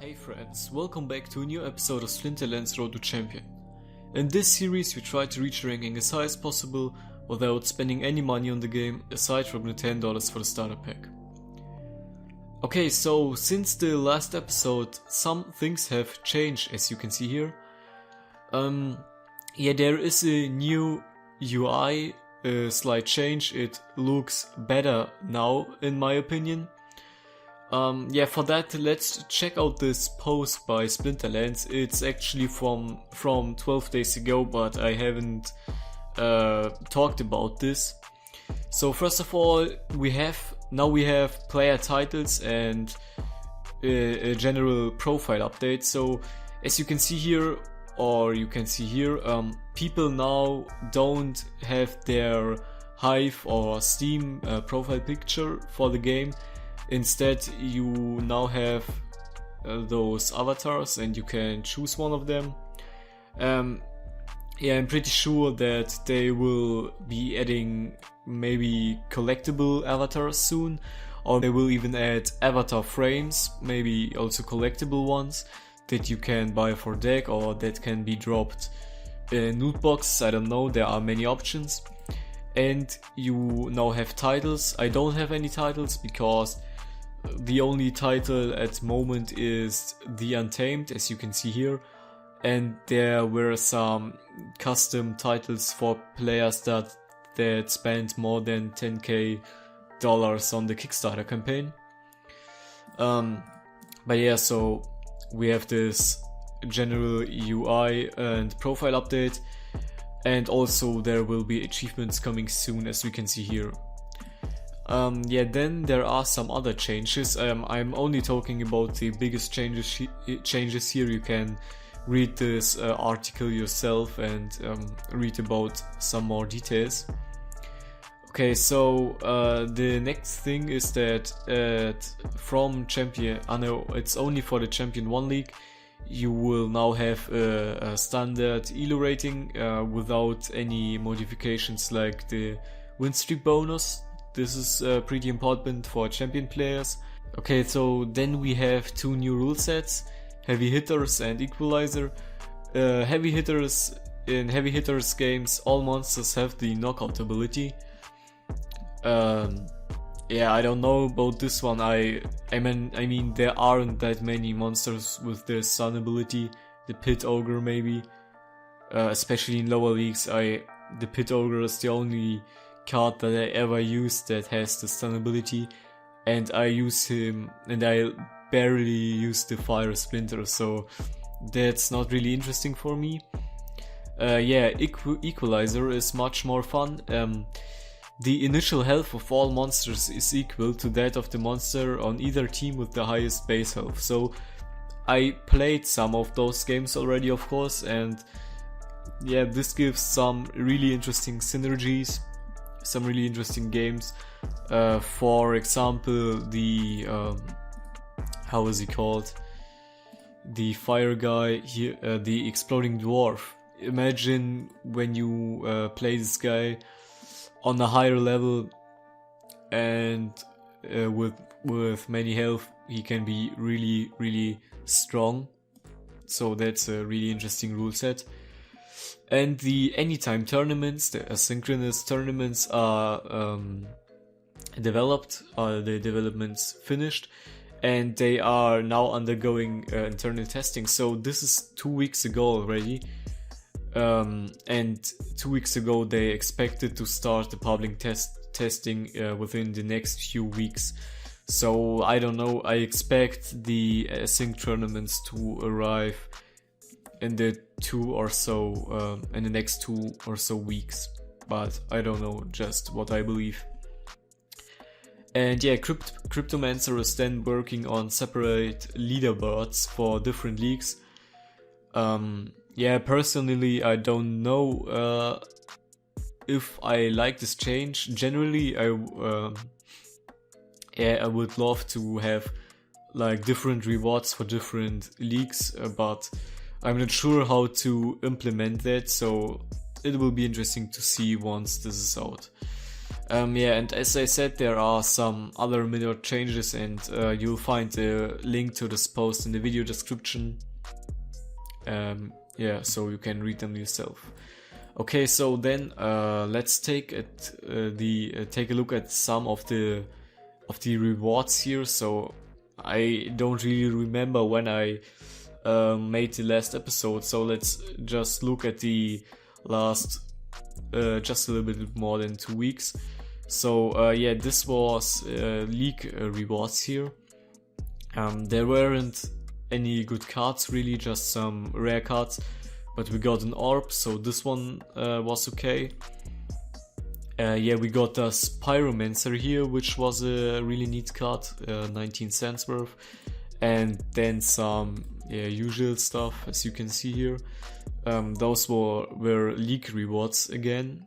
Hey friends, welcome back to a new episode of Splinterlands Road to Champion. In this series we try to reach ranking as high as possible without spending any money on the game aside from the $10 for the starter pack. Okay, so since the last episode some things have changed, as you can see here. There is a new UI, a slight change. It looks better now in my opinion. For that, let's check out this post by Splinterlands. It's actually from 12 days ago, but I haven't talked about this. So first of all, we have player titles and a general profile update. So as you can see here, people now don't have their Hive or Steam profile picture for the game. Instead, you now have those avatars and you can choose one of them. I'm pretty sure that they will be adding maybe collectible avatars soon, or they will even add avatar frames, maybe also collectible ones that you can buy for deck or that can be dropped in loot box. I don't know, there are many options. And you now have titles. I don't have any titles because the only title at the moment is The Untamed, as you can see here, and there were some custom titles for players that spent more than $10k on the Kickstarter campaign. So we have this general UI and profile update, and also there will be achievements coming soon, as we can see here. Then there are some other changes. I'm only talking about the biggest changes here. You can read this article yourself and read about some more details. Okay, so the next thing is that from Champion, it's only for the Champion 1 League, you will now have a standard elo rating without any modifications like the win streak bonus. This is pretty important for champion players. Okay, so then we have two new rule sets, heavy hitters and equalizer. In heavy hitters games, all monsters have the knockout ability. I don't know about this one. I mean there aren't that many monsters with the sun ability. The pit ogre maybe, especially in lower leagues. The pit ogre is the only card that I ever used that has the stun ability, and I use him, and I barely use the fire splinter, so that's not really interesting for me. Equalizer is much more fun. The initial health of all monsters is equal to that of the monster on either team with the highest base health. So I played some of those games already, of course, and this gives some really interesting synergies, some really interesting games. For example, the how is he called? The fire guy here, the exploding dwarf. Imagine when you play this guy on a higher level and with many health, he can be really, really strong. So that's a really interesting rule set. And the anytime tournaments, the asynchronous tournaments are developed, the development's finished, and they are now undergoing internal testing. So this is 2 weeks ago already, and 2 weeks ago they expected to start the public testing within the next few weeks. So I don't know, I expect the async tournaments to arrive in the next 2 or so weeks, but I don't know, just what I believe. And Cryptomancer is then working on separate leaderboards for different leagues. Personally I don't know if I like this change. Generally I would love to have like different rewards for different leagues, but I'm not sure how to implement that, so it will be interesting to see once this is out. Yeah, and as I said, there are some other minor changes, and you'll find a link to this post in the video description. Yeah, so you can read them yourself. Okay, so then let's take a look at some of the rewards here. So I don't really remember when I made the last episode, so let's just look at the last just a little bit more than 2 weeks. So yeah, this was league rewards here. There weren't any good cards really, just some rare cards, but we got an orb, so this one was okay. Yeah, we got a Pyromancer here, which was a really neat card, 19 cents worth, and then some usual stuff, as you can see here. Those were league rewards again,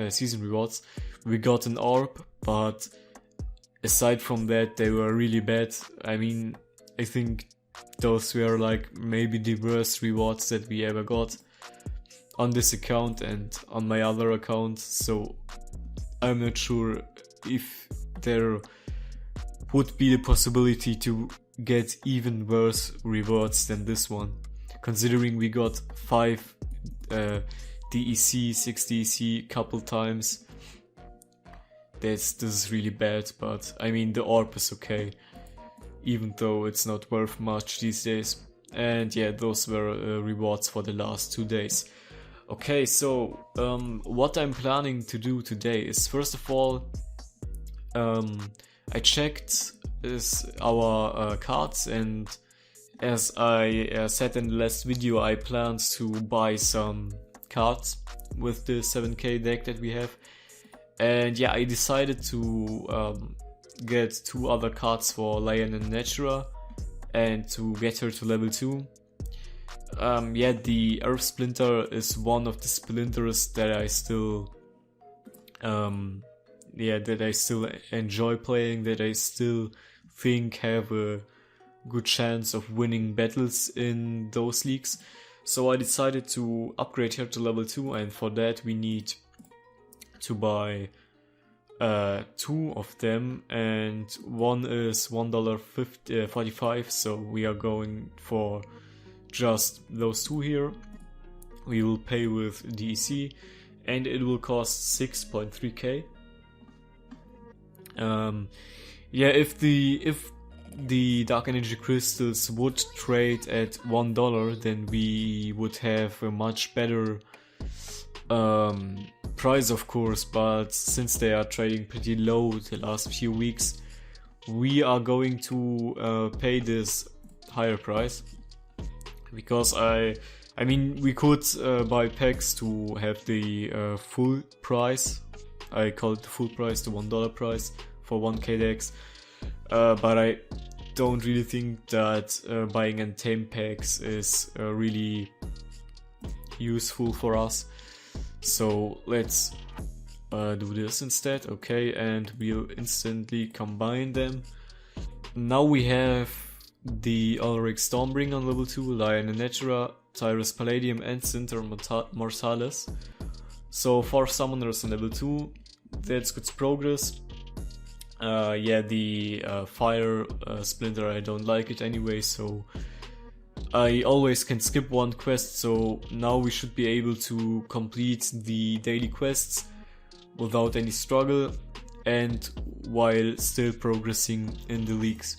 season rewards. We got an orb, but aside from that, they were really bad. I mean, I think those were like maybe the worst rewards that we ever got on this account and on my other account, so I'm not sure if there would be the possibility to get even worse rewards than this one, considering we got 5 DEC, 6 DEC couple times. This is really bad, but I mean the orb is okay, even though it's not worth much these days. And yeah, those were rewards for the last 2 days. Okay, so what I'm planning to do today is, first of all, I checked our cards, and as I said in the last video, I planned to buy some cards with the 7k deck that we have. And yeah, I decided to get 2 other cards for Lion and Natura and to get her to level 2. Yeah, the Earth Splinter is one of the splinters that I still enjoy playing, that I still think have a good chance of winning battles in those leagues. So I decided to upgrade her to level 2, and for that we need to buy 2 of them, and one is $1.45, so we are going for just those 2 here. We will pay with DEC, and it will cost 6.3k. Yeah, if the Dark Energy Crystals would trade at $1, then we would have a much better price, of course, but since they are trading pretty low the last few weeks, we are going to pay this higher price, because I mean, we could buy packs to have the full price. I call it the full price, the $1 price for 1k decks, but I don't really think that buying and tame packs is really useful for us. So let's do this instead. Okay, and we'll instantly combine them. Now we have the Ulrich Stormbringer on level 2, Lion and Natura, Tyrus Palladium, and Cinder Mortalis. So 4 summoners on level 2, that's good progress. Yeah, the Fire Splinter, I don't like it anyway, so I always can skip one quest, so now we should be able to complete the daily quests without any struggle and while still progressing in the leagues.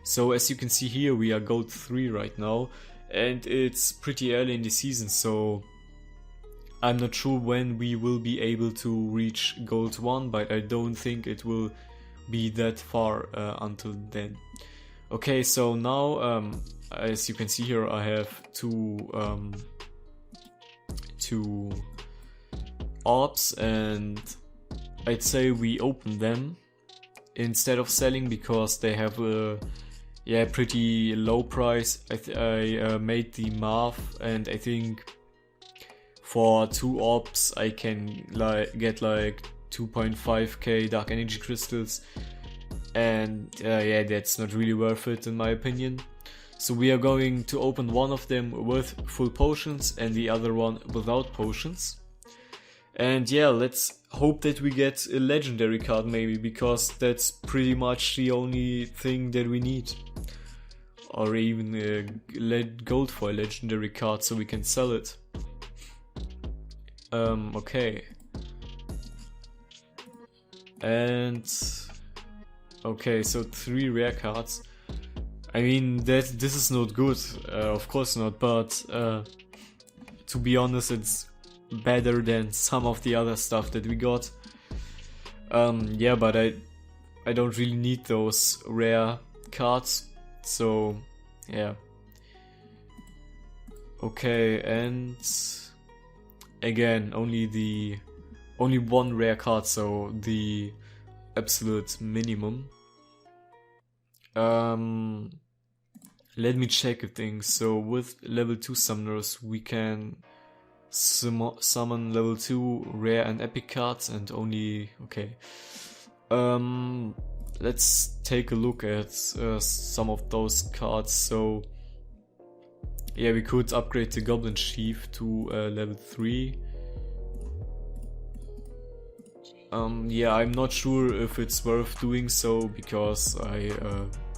So as you can see here, we are Gold 3 right now, and it's pretty early in the season, so I'm not sure when we will be able to reach Gold 1, but I don't think it will be that far until then. Okay, so now as you can see here, I have two orbs, and I'd say we open them instead of selling, because they have a pretty low price. I made the math, and I think for 2 orbs I can get like 2.5k Dark Energy Crystals, and yeah, that's not really worth it in my opinion. So we are going to open one of them with full potions and the other one without potions. And yeah, let's hope that we get a legendary card maybe, because that's pretty much the only thing that we need. Or even a gold foil legendary card so we can sell it. Okay. And okay, so 3 rare cards. I mean, this is not good, of course not, but to be honest, it's better than some of the other stuff that we got. Yeah, but I don't really need those rare cards, so yeah. Okay, and again, only one rare card, so the absolute minimum. Let me check a thing. So with level 2 summoners we can summon level 2 rare and epic cards, and only, okay. Let's take a look at some of those cards. So yeah, we could upgrade the Goblin Chief to level 3. Yeah, I'm not sure if it's worth doing so, because I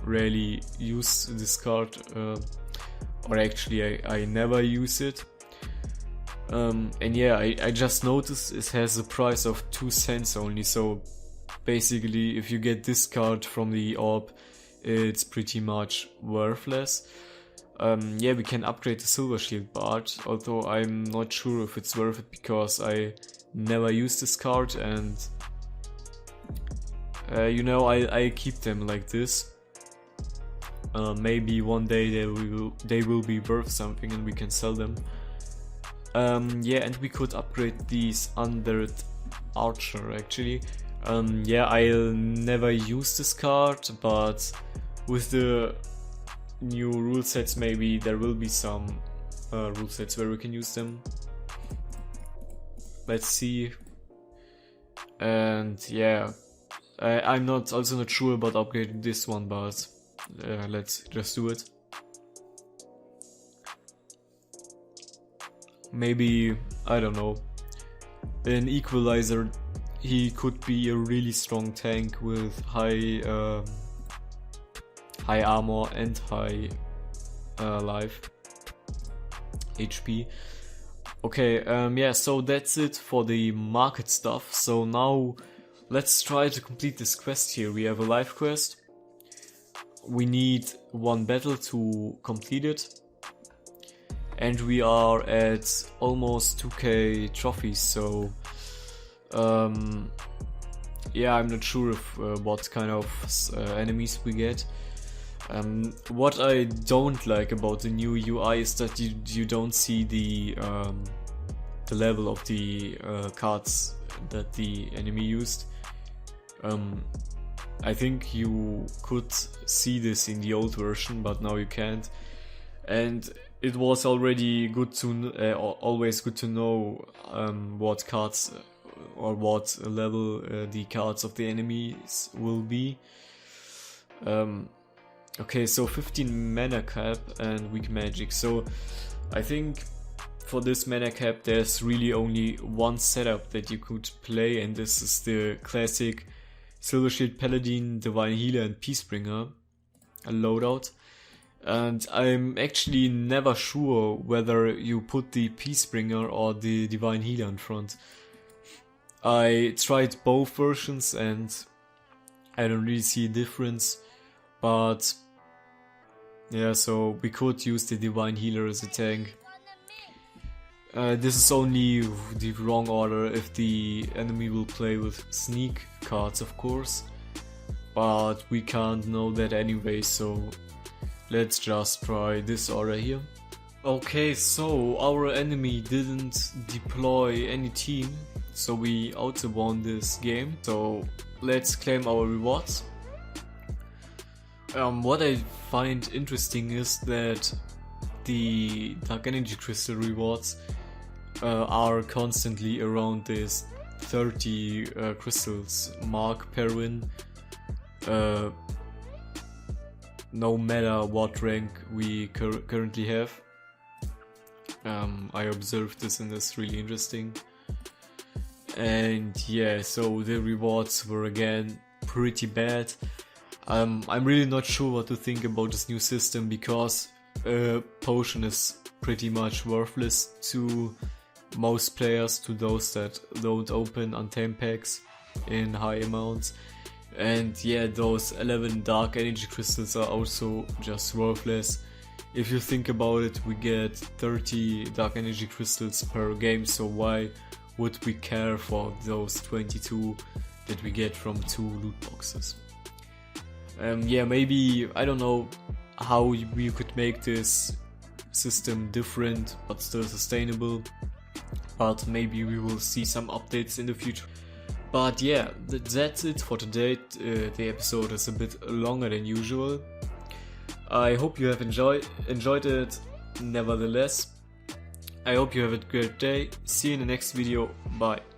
rarely use this card, or actually I never use it. And yeah, I just noticed it has a price of 2 cents only, so basically if you get this card from the orb, it's pretty much worthless. Yeah, we can upgrade the Silver Shield Bard, although I'm not sure if it's worth it, because I never use this card, and you know, I keep them like this. Maybe one day they will be worth something and we can sell them. Yeah, and we could upgrade these Undead Archer actually. Yeah, I'll never use this card, but with the new rule sets maybe there will be some rule sets where we can use them. Let's see. And yeah, I'm also not sure about upgrading this one, but let's just do it. Maybe, I don't know, an Equalizer. He could be a really strong tank with high armor and high life HP. Okay, yeah, so that's it for the market stuff. So now let's try to complete this quest here. We have a live quest. We need 1 battle to complete it. And we are at almost 2k trophies, so yeah, I'm not sure if what kind of enemies we get. What I don't like about the new UI is that you don't see the level of the cards that the enemy used. I think you could see this in the old version, but now you can't. And it was already good to always good to know what cards or what level the cards of the enemies will be. Okay, so 15 mana cap and weak magic. So I think for this mana cap there's really only one setup that you could play, and this is the classic Silver Shield Paladin, Divine Healer and Peacebringer, a loadout. And I'm actually never sure whether you put the Peacebringer or the Divine Healer in front. I tried both versions and I don't really see a difference, but yeah, so we could use the Divine Healer as a tank. This is only the wrong order if the enemy will play with sneak cards, of course, but we can't know that anyway, so let's just try this order here. Okay, so our enemy didn't deploy any team, so we auto won this game. So let's claim our rewards. What I find interesting is that the Dark Energy Crystal rewards are constantly around this 30 crystals mark per win. No matter what rank we currently have. I observed this and it's really interesting. And yeah, so the rewards were again pretty bad. I'm really not sure what to think about this new system, because potion is pretty much worthless to most players, to those that don't open untamed packs in high amounts. And yeah, those 11 dark energy crystals are also just worthless. If you think about it, we get 30 dark energy crystals per game, so why would we care for those 22 that we get from 2 loot boxes? Yeah, maybe, I don't know how we could make this system different but still sustainable, but maybe we will see some updates in the future. But yeah, that's it for today. The episode is a bit longer than usual. I hope you have enjoyed it nevertheless. I hope you have a great day. See you in the next video. Bye.